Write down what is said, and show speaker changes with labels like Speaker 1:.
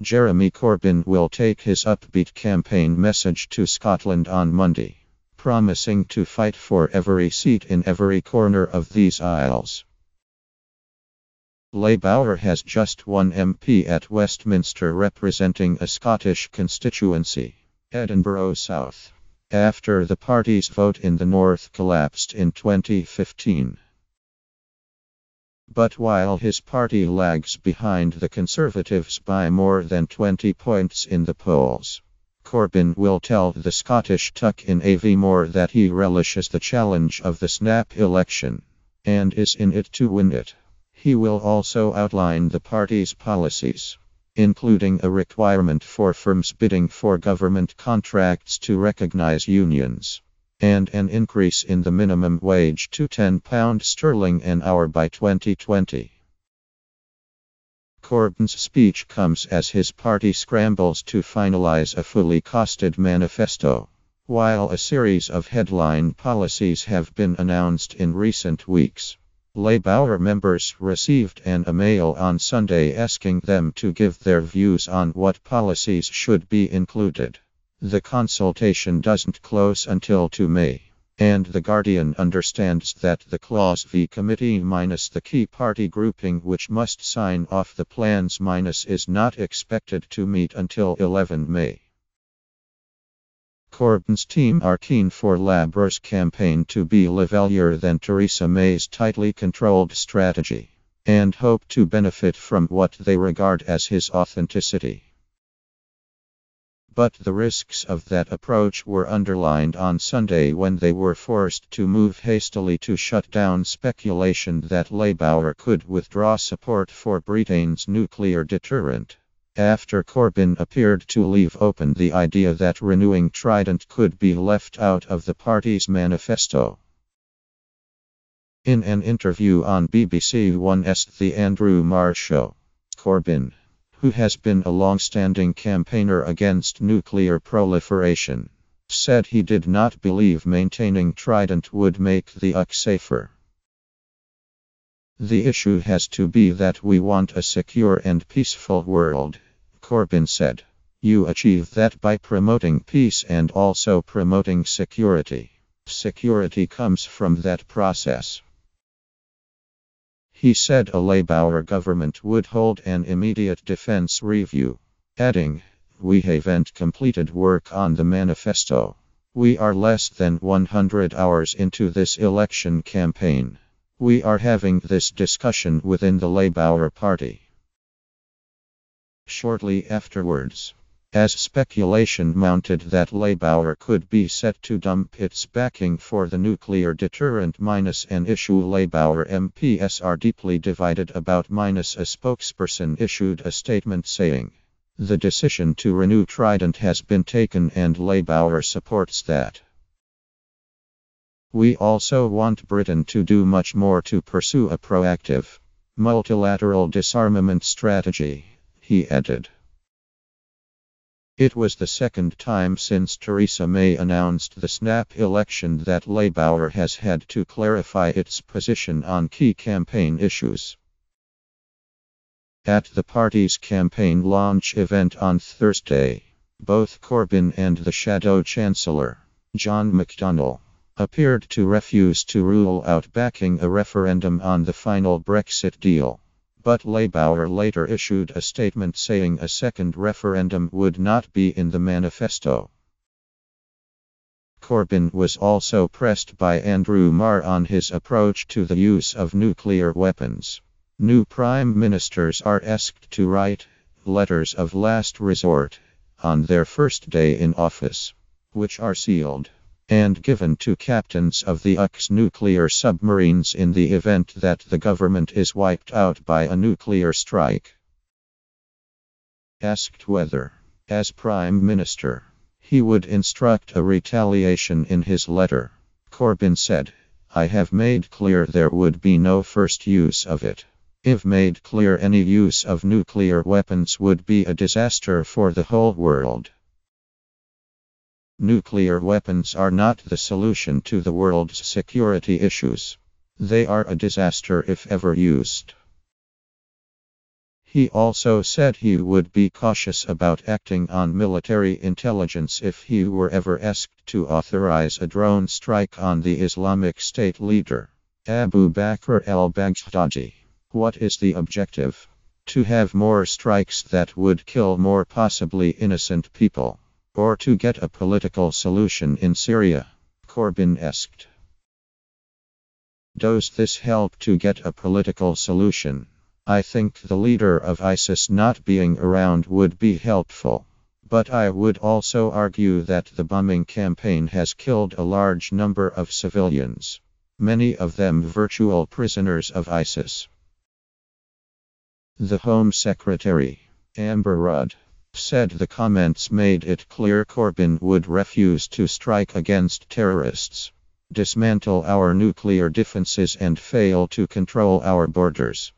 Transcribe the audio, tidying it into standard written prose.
Speaker 1: Jeremy Corbyn will take his upbeat campaign message to Scotland on Monday, promising to fight for every seat in every corner of these isles. Labour has just one MP at Westminster representing a Scottish constituency, Edinburgh South, after the party's vote in the North collapsed in 2015. But while his party lags behind the Conservatives by more than 20 points in the polls, Corbyn will tell the Scottish Tuck in Avonmore that he relishes the challenge of the snap election, and is in it to win it. He will also outline the party's policies, including a requirement for firms bidding for government contracts to recognise unions, and an increase in the minimum wage to £10 an hour by 2020. Corbyn's speech comes as his party scrambles to finalise a fully costed manifesto, while a series of headline policies have been announced in recent weeks. Labour members received an email on Sunday asking them to give their views on what policies should be included. The consultation doesn't close until 2 May, and The Guardian understands that the Clause V committee minus the key party grouping which must sign off the plans minus is not expected to meet until 11 May. Corbyn's team are keen for Labour's campaign to be livelier than Theresa May's tightly controlled strategy, and hope to benefit from what they regard as his authenticity. But the risks of that approach were underlined on Sunday when they were forced to move hastily to shut down speculation that Labour could withdraw support for Britain's nuclear deterrent, after Corbyn appeared to leave open the idea that renewing Trident could be left out of the party's manifesto. In an interview on BBC One's The Andrew Marr Show, Corbyn, who has been a long-standing campaigner against nuclear proliferation, said he did not believe maintaining Trident would make the UK safer. "The issue has to be that we want a secure and peaceful world," Corbyn said. "You achieve that by promoting peace and also promoting security. Security comes from that process." He said a Labour government would hold an immediate defence review, adding, "We haven't completed work on the manifesto. We are less than 100 hours into this election campaign. We are having this discussion within the Labour Party." Shortly afterwards, as speculation mounted that Labour could be set to dump its backing for the nuclear deterrent minus an issue Labour MPs are deeply divided about minus a spokesperson issued a statement saying, "The decision to renew Trident has been taken and Labour supports that. We also want Britain to do much more to pursue a proactive, multilateral disarmament strategy," he added. It was the second time since Theresa May announced the snap election that Labour has had to clarify its position on key campaign issues. At the party's campaign launch event on Thursday, both Corbyn and the Shadow Chancellor, John McDonnell, appeared to refuse to rule out backing a referendum on the final Brexit deal. But Labour later issued a statement saying a second referendum would not be in the manifesto. Corbyn was also pressed by Andrew Marr on his approach to the use of nuclear weapons. New prime ministers are asked to write letters of last resort on their first day in office, which are sealed and given to captains of the UK's nuclear submarines in the event that the government is wiped out by a nuclear strike. Asked whether, as Prime Minister, he would instruct a retaliation in his letter, Corbyn said, "I have made clear there would be no first use of it. I've made clear any use of nuclear weapons would be a disaster for the whole world. Nuclear weapons are not the solution to the world's security issues. They are a disaster if ever used." He also said he would be cautious about acting on military intelligence if he were ever asked to authorize a drone strike on the Islamic State leader, Abu Bakr al-Baghdadi. What is the objective? To have more strikes that would kill more possibly innocent people, or to get a political solution in Syria? Corbyn asked. Does this help to get a political solution? I think the leader of ISIS not being around would be helpful. But I would also argue that the bombing campaign has killed a large number of civilians, many of them virtual prisoners of ISIS. The Home Secretary, Amber Rudd, said the comments made it clear Corbyn would refuse to strike against terrorists, dismantle our nuclear defenses and fail to control our borders.